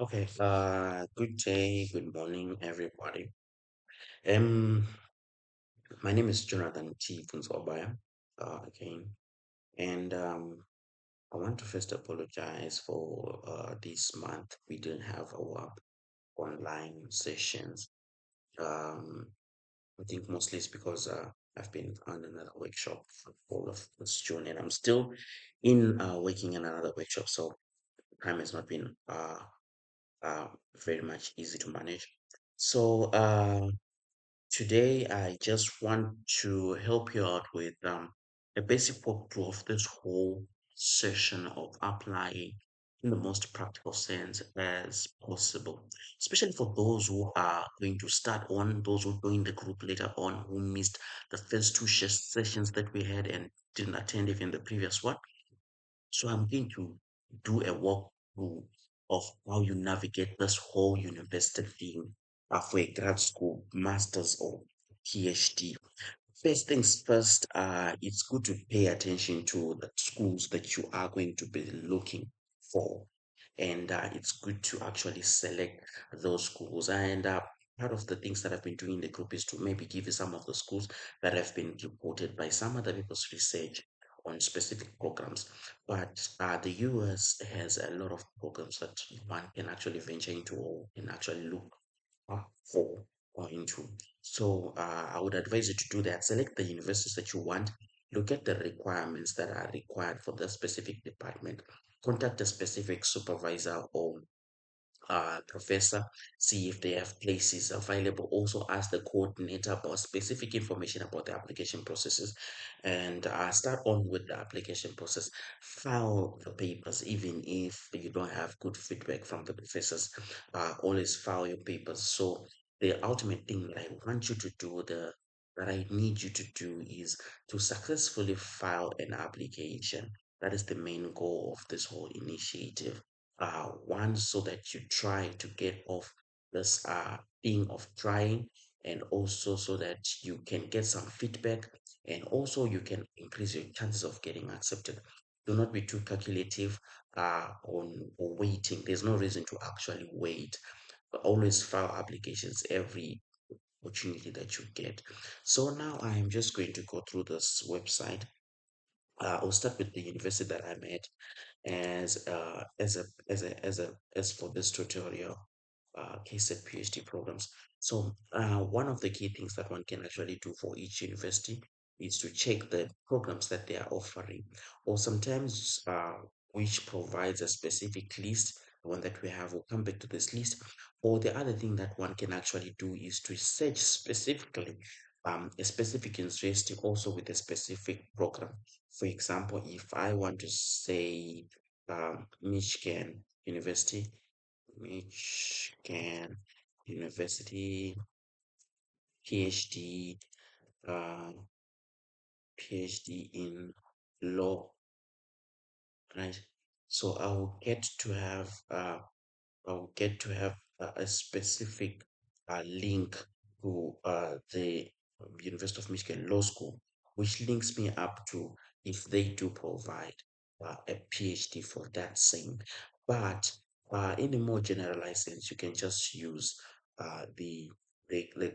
Okay, good day, good morning, everybody. Um, my name is Jonathan T. Funzobaya, again, and I want to first apologize for this month we didn't have our online sessions. Um, I think mostly it's because I've been on another workshop for all of this June, and I'm still in working in another workshop, so time has not been uh, very much easy to manage. So, today, I just want to help you out with a basic walkthrough of this whole session of applying in the most practical sense as possible, especially for those who are going to start on, those who join the group later on, who missed the first two sessions that we had and didn't attend even the previous one. So I'm going to do a walkthrough of how you navigate this whole university thing for a grad school, master's or PhD. First things first, it's good to pay attention to the schools that you are going to be looking for. And it's good to actually select those schools. And part of the things that I've been doing in the group is to maybe give you some of the schools that have been reported by some other people's research on specific programs. But the US has a lot of programs that one can actually venture into or can actually look for or into. So I would advise you to do that. Select the universities that you want. Look at the requirements that are required for the specific department. Contact a specific supervisor or professor, see if they have places available. Also, ask the coordinator about specific information about the application processes and start on with the application process. File the papers, even if you don't have good feedback from the professors. Always file your papers. So, the ultimate thing that I want you to do, that I need you to do is to successfully file an application. That is the main goal of this whole initiative. One, so that you try to get off this thing of trying, and also so that you can get some feedback, and also you can increase your chances of getting accepted. Do not be too calculative on or waiting. There's no reason to actually wait, but always file applications every opportunity that you get. So now I am just going to go through this website. I'll start with the university that I'm at as for this tutorial case and PhD programs. So one of the key things that one can actually do for each university is to check the programs that they are offering, or sometimes which provides a specific list. The one that we have will come back to this list. Or the other thing that one can actually do is to search specifically a specific university also with a specific program. For example, if I want to say Michigan University, Michigan University PhD, uh, PhD in law, right? So I'll get to have a specific link to the University of Michigan Law School, which links me up to if they do provide a PhD for that same. But in a more generalized sense, you can just use the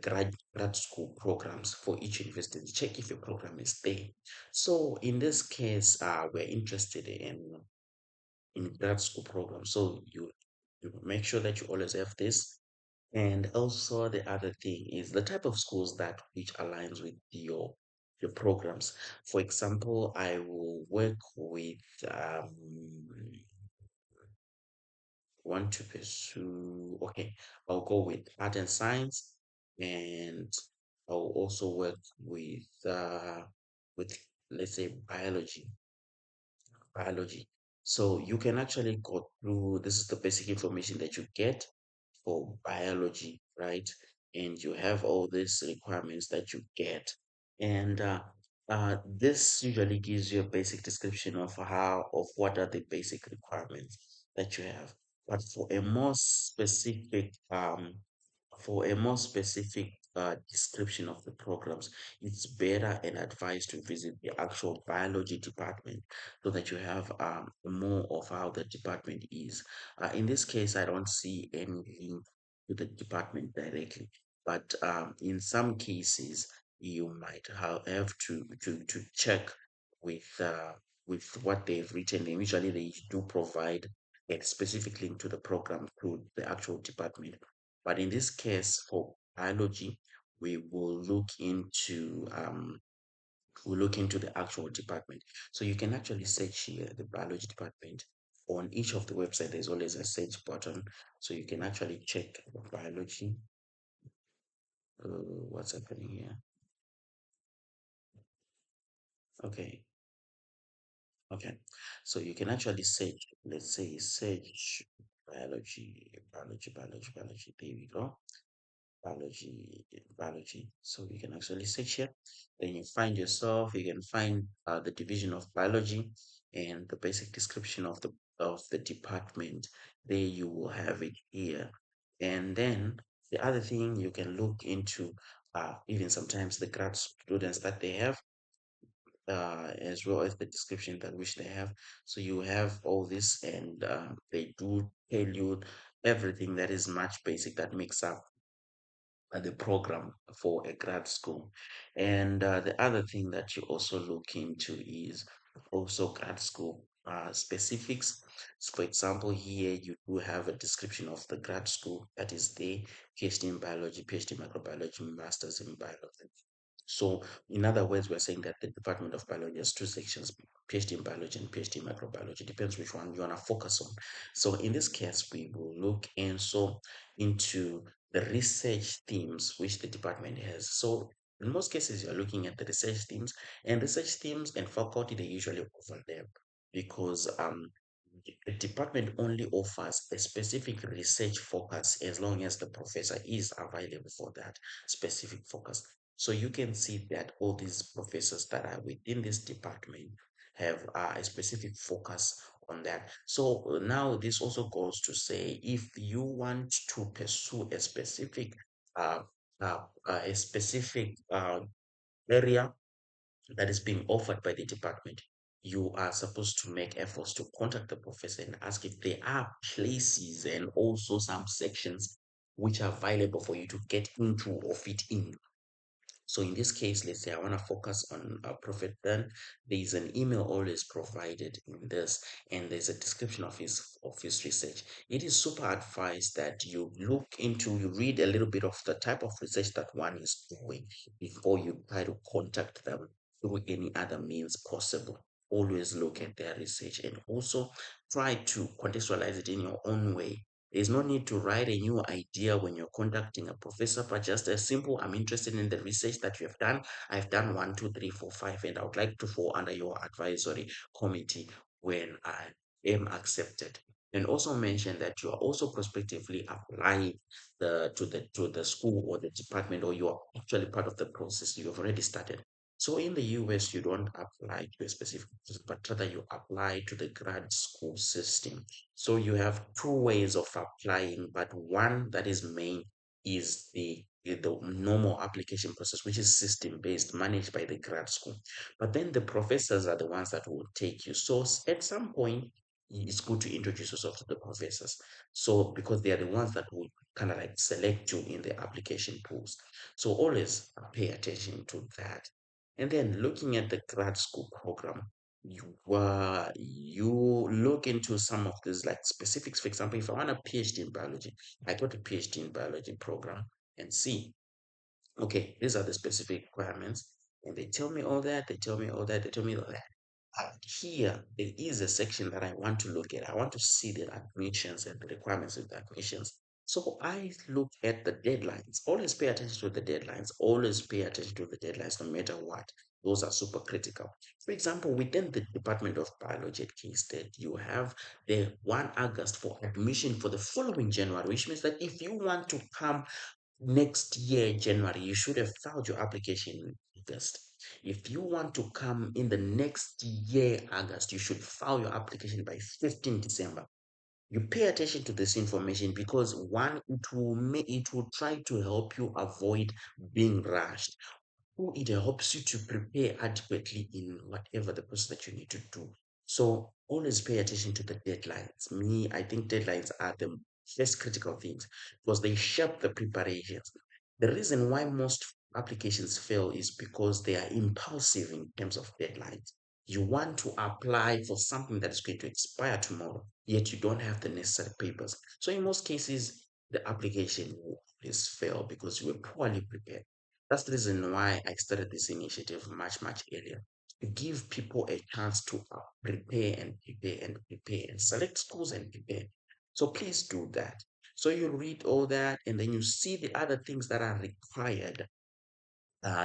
grad school programs for each university. Check if your program is there. So in this case, we're interested in grad school program. So you make sure that you always have this. And also the other thing is the type of schools that which aligns with your programs. For example, I will work with want to pursue, okay, I'll go with art and science, and I'll also work with let's say biology. So you can actually go through, this is the basic information that you get for biology, right? And you have all these requirements that you get. And this usually gives you a basic description of of what are the basic requirements that you have. But for a more specific description of the programs, it's better and advised to visit the actual biology department so that you have more of how the department is. In this case, I don't see any link to the department directly, but in some cases, you might have to check with with what they've written. And usually, they do provide a specific link to the program to the actual department. But in this case, for biology, we will look into the actual department. So you can actually search here the biology department. On each of the website, there's always a search button, so you can actually check biology. What's happening here? Okay, okay. So you can actually search. Let's say search biology. There we go. Biology, biology. So you can actually search here. Then you find yourself. You can find the division of biology and the basic description of the department. There you will have it here. And then the other thing you can look into, even sometimes the grad students that they have, as well as the description that which they have. So you have all this, and they do tell you everything that is much basic that makes up the program for a grad school. And the other thing that you also look into is also grad school specifics. So for example, here you do have a description of the grad school that is there: PhD in biology, PhD in microbiology, masters in biology. So, in other words, we're saying that the Department of Biology has two sections: PhD in biology and PhD in microbiology. Depends which one you want to focus on. So, in this case, we will look into the research themes which the department has. So, in most cases, you're looking at the research themes and faculty, they usually offer them because the department only offers a specific research focus as long as the professor is available for that specific focus. So you can see that all these professors that are within this department have a specific focus on that. So now this also goes to say, if you want to pursue uh, a specific area that is being offered by the department, you are supposed to make efforts to contact the professor and ask if there are places and also some sections which are available for you to get into or fit in. So in this case, let's say I want to focus on Prophet Ben. There is an email always provided in this, and there's a description of his research. It is super advised that you read a little bit of the type of research that one is doing before you try to contact them through any other means possible. Always look at their research and also try to contextualize it in your own way. There's no need to write a new idea when you're contacting a professor, but just a simple, I'm interested in the research that you have done. I've done one, two, three, four, five, and I would like to fall under your advisory committee when I am accepted. And also mention that you are also prospectively applying to the school or the department, or you are actually part of the process. You have already started. So in the US, you don't apply to a specific process, but rather you apply to the grad school system. So you have two ways of applying, but one that is main is the normal application process, which is system based, managed by the grad school. But then the professors are the ones that will take you. So at some point, it's good to introduce yourself to the professors. So because they are the ones that will kind of like select you in the application pools. So always pay attention to that. And then looking at the grad school program, you look into some of these like specifics. For example, if I want a PhD in biology, I go to PhD in biology program and see, okay, these are the specific requirements. And they tell me all that, they tell me all that, they tell me all that. Here, there is a section that I want to look at. I want to see the admissions and the requirements of the admissions. So I look at the deadlines. Always pay attention to the deadlines. Always pay attention to the deadlines, no matter what. Those are super critical. For example, within the Department of Biology at Kingston, you have the 1 August for admission for the following January, which means that if you want to come next year, January, you should have filed your application in August. If you want to come in the next year, August, you should file your application by 15 December. You pay attention to this information because one, it will try to help you avoid being rushed. Two, it helps you to prepare adequately in whatever the process that you need to do. So always pay attention to the deadlines. Me, I think deadlines are the first critical things because they shape the preparations. The reason why most applications fail is because they are impulsive in terms of deadlines. You want to apply for something that is going to expire tomorrow, yet you don't have the necessary papers. So in most cases, the application will always fail because you were poorly prepared. That's the reason why I started this initiative much, much earlier to give people a chance to prepare and prepare and prepare and select schools and prepare. So please do that. So you read all that and then you see the other things that are required.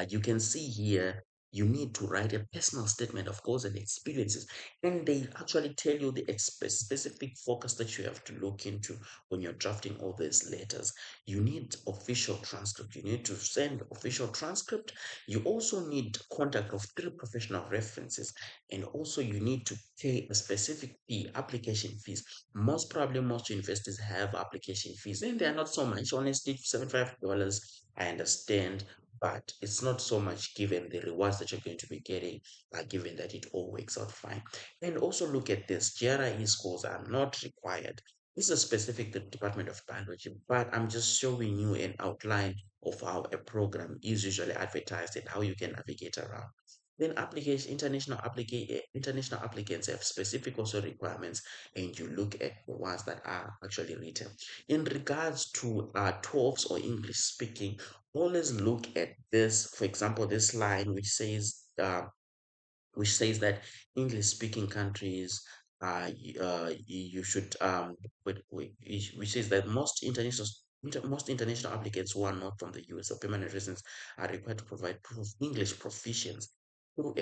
You can see here you need to write a personal statement of goals and experiences, and they actually tell you the specific focus that you have to look into when you're drafting all these letters. You need official transcript. You need to send official transcript. You also need contact of three professional references, and also you need to pay a specific fee, application fees. Most probably, most universities have application fees, and they are not so much. Honestly, $75. I understand, but it's not so much given the rewards that you're going to be getting, given that it all works out fine. And also look at this, GRE scores are not required. This is specific to the Department of Biology, but I'm just showing you an outline of how a program is usually advertised and how you can navigate around. Then application international applicants have specific also requirements, and you look at the ones that are actually written. In regards to 12s or English speaking, always look at this, for example, this line which says that English speaking countries you should which says that most international applicants who are not from the US or permanent residents are required to provide proof of English proficiency though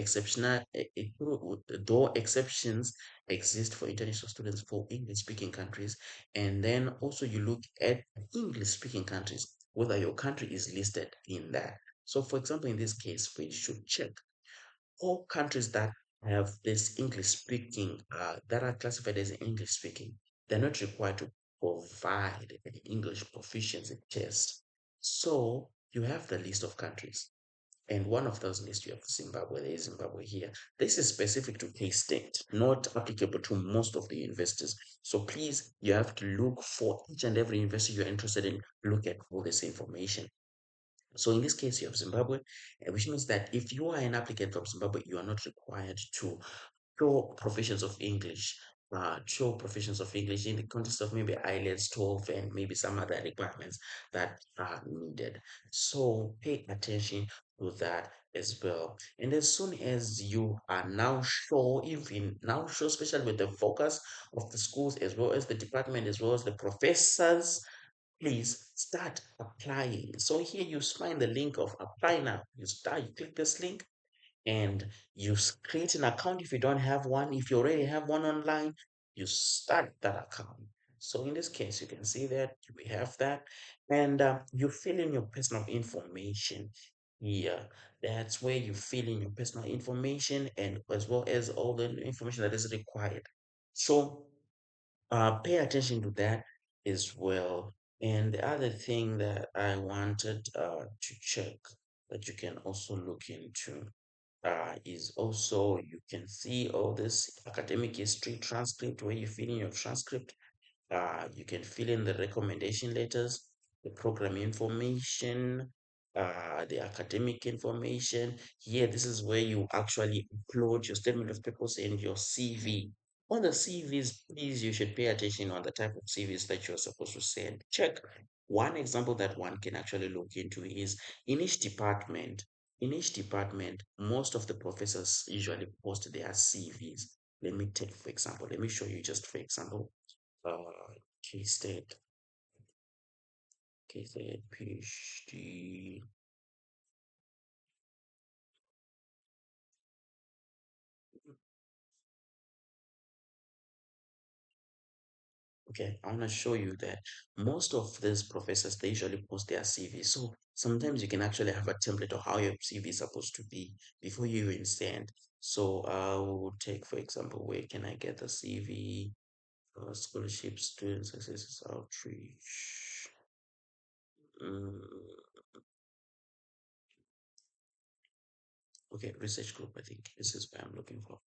exceptions exist for international students for English speaking countries. And then also you look at English speaking countries, whether your country is listed in that. So for example, in this case, we should check all countries that have this English speaking, that are classified as English speaking, they're not required to provide an English proficiency test. So you have the list of countries. And one of those lists, you have Zimbabwe. There is Zimbabwe here. This is specific to K-State, not applicable to most of the universities. So please, you have to look for each and every university you're interested in, look at all this information. So in this case, you have Zimbabwe, which means that if you are an applicant from Zimbabwe, you are not required to show proficiency of English, show proficiency of English in the context of maybe IELTS 12 and maybe some other requirements that are needed. So pay attention to that as well. And as soon as you are now sure, even now sure, especially with the focus of the schools as well as the department as well as the professors, please start applying. So here you find the link of apply now. You click this link and create an account if you don't have one. If you already have one online, you start that account. So in this case, you can see that we have that, and you fill in your personal information here. That's where you fill in your personal information and as well as all the information that is required. So pay attention to that as well. And the other thing that I wanted to check that you can also look into is also you can see all this academic history transcript where you fill in your transcript. You can fill in the recommendation letters, the program information, the academic information. Here, this is where you actually upload your statement of purpose and your CV. On the CVs, please, you should pay attention on the type of CVs that you're supposed to send. Check. One example that one can actually look into is in each department. In each department, most of the professors usually post their CVs. Let me take, for example, let me show you just for example K-State, K-State PhD. Okay, I want to show you that most of these professors, they usually post their CV. So sometimes you can actually have a template of how your CV is supposed to be before you even send. So I will take, for example, where can I get the CV? Scholarship, student successes, outreach. Mm, okay, research group. I think this is what I'm looking for.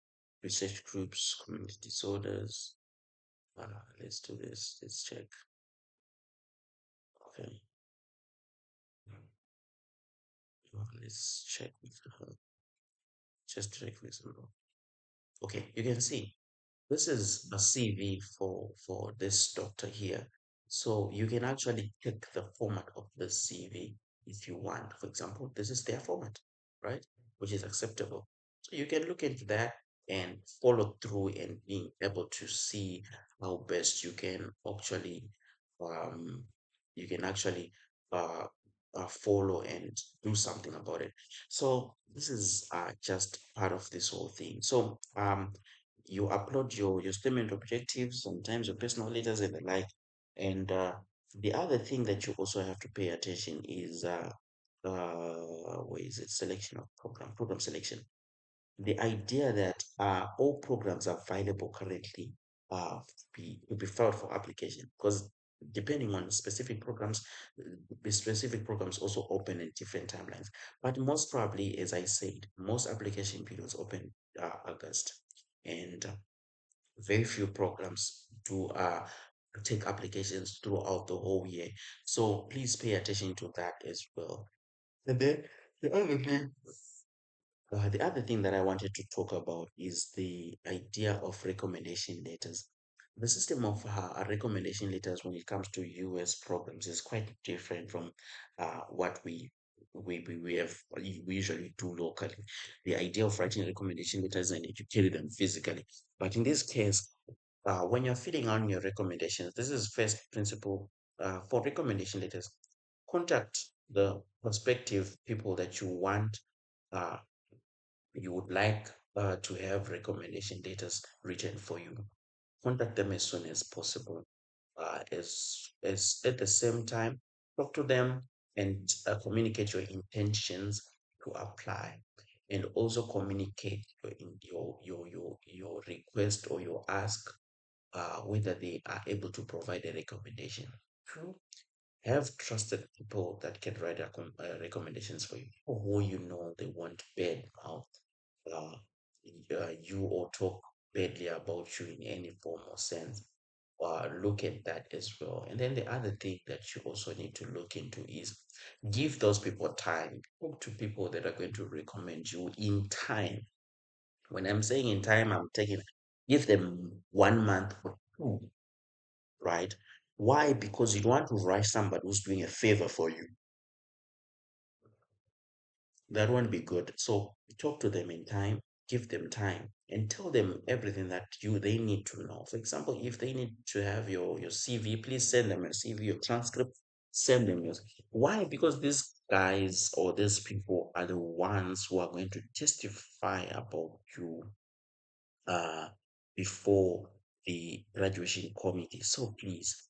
Research groups, community disorders. Let's do this. Let's check. Okay, let's check with her. Just check with her. Okay, you can see this is a CV for this doctor here. So you can actually pick the format of the CV if you want. For example, this is their format, right? Which is acceptable. So you can look into that and follow through and being able to see how best um you can actually uh, follow and do something about it. So this is just part of this whole thing. So you upload your statement objectives, sometimes your personal letters and the like. And the other thing that you also have to pay attention is where is it? Selection of program selection. The idea that all programs are available currently to be filed for application, because depending on specific programs, the specific programs also open in different timelines. But most probably, as I said, most application periods open August, and very few programs do take applications throughout the whole year. So please pay attention to that as well. And then the other thing the other thing that I wanted to talk about is the idea of recommendation letters. The system of recommendation letters when it comes to US programs is quite different from what we usually do locally. The idea of writing recommendation letters and you carry them physically. But in this case, when you're filling on your recommendations, this is first principle for recommendation letters. Contact the prospective people that uh, you would like to have recommendation letters written for you. Contact them as soon as possible. As at the same time, talk to them and communicate your intentions to apply, and also communicate your request or your ask whether they are able to provide a recommendation. True. Have trusted people that can write recommendations for you, people who you know they want bad mouth uh, you or talk badly about you in any form or sense. Look at that as well. And then the other thing that you also need to look into is give those people time. Talk to people that are going to recommend you in time. When I'm saying in time, I'm taking give them 1 month or two, right? Why? Because you don't want to rush somebody who's doing a favor for you. That won't be good. So talk to them in time, give them time, and tell them everything that they need to know. For example, if they need to have your CV, please send them your CV, your transcript, send them your why? Because these guys or these people are the ones who are going to testify about you uh, before the graduation committee. So please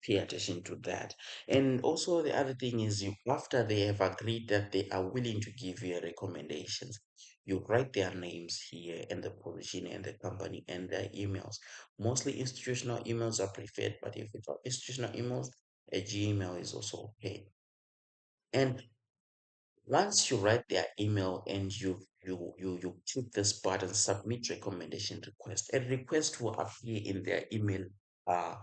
pay attention to that. And also the other thing is after they have agreed that they are willing to give you recommendations, you write their names here and the position and the company and their emails. Mostly institutional emails are preferred, but if it's not institutional emails, a Gmail is also okay. And once you write their email and you click this button, submit recommendation request, a request will appear in their email. Uh,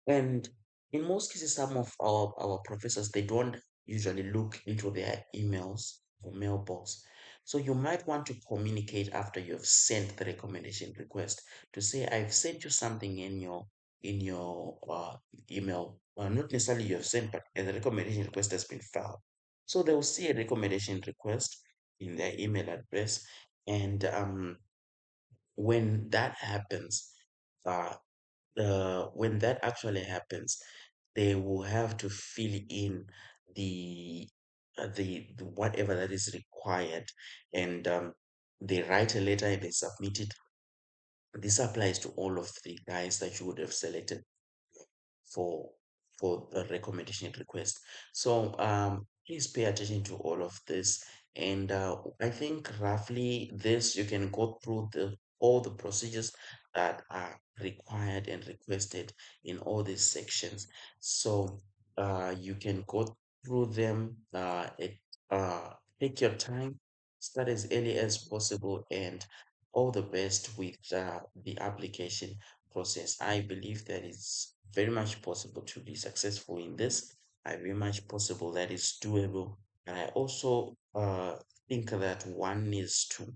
and in most cases, some of our professors they don't usually look into their emails or mailbox. So you might want to communicate after you have sent the recommendation request to say, I've sent you something in your email. Not necessarily you have sent, but the recommendation request has been filed. So they will see a recommendation request in their email address, and when that happens, uh, when that actually happens, they will have to fill in the the whatever that is required, and they write a letter and they submit it. This applies to all of the guys that you would have selected for a recommendation request. So please pay attention to all of this. And I think roughly this you can go through the all the procedures. that are required and requested in all these sections. So you can go through them. Uh, take your time, start as early as possible, and all the best with the application process. I believe that it's very much possible to be successful in this. I very much possible that it's doable. And I also think that one needs to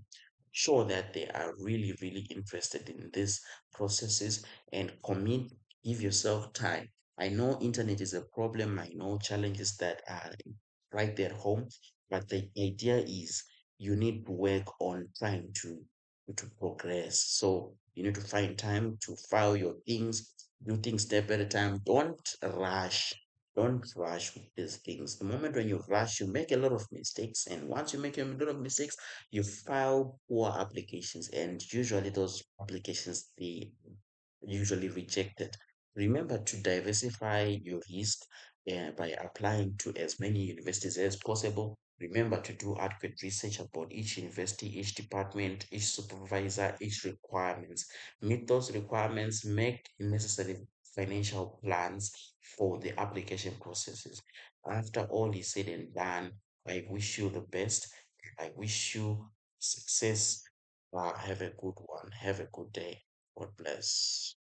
show that they are really, really interested in these processes and commit, give yourself time. I know internet is a problem. I know challenges that are right there at home, but the idea is you need to work on trying to progress. So you need to find time to file your things, do things step at a time. Rush. Don't rush with these things. The moment when you rush, you make a lot of mistakes. And once you make a lot of mistakes, you file poor applications. And usually those applications, they usually rejected. Remember to diversify your risk by applying to as many universities as possible. Remember to do adequate research about each university, each department, each supervisor, each requirements. Meet those requirements, make necessary financial plans for the application processes. After all is said and done, I wish you the best. I wish you success. Have a good one. Have a good day. God bless.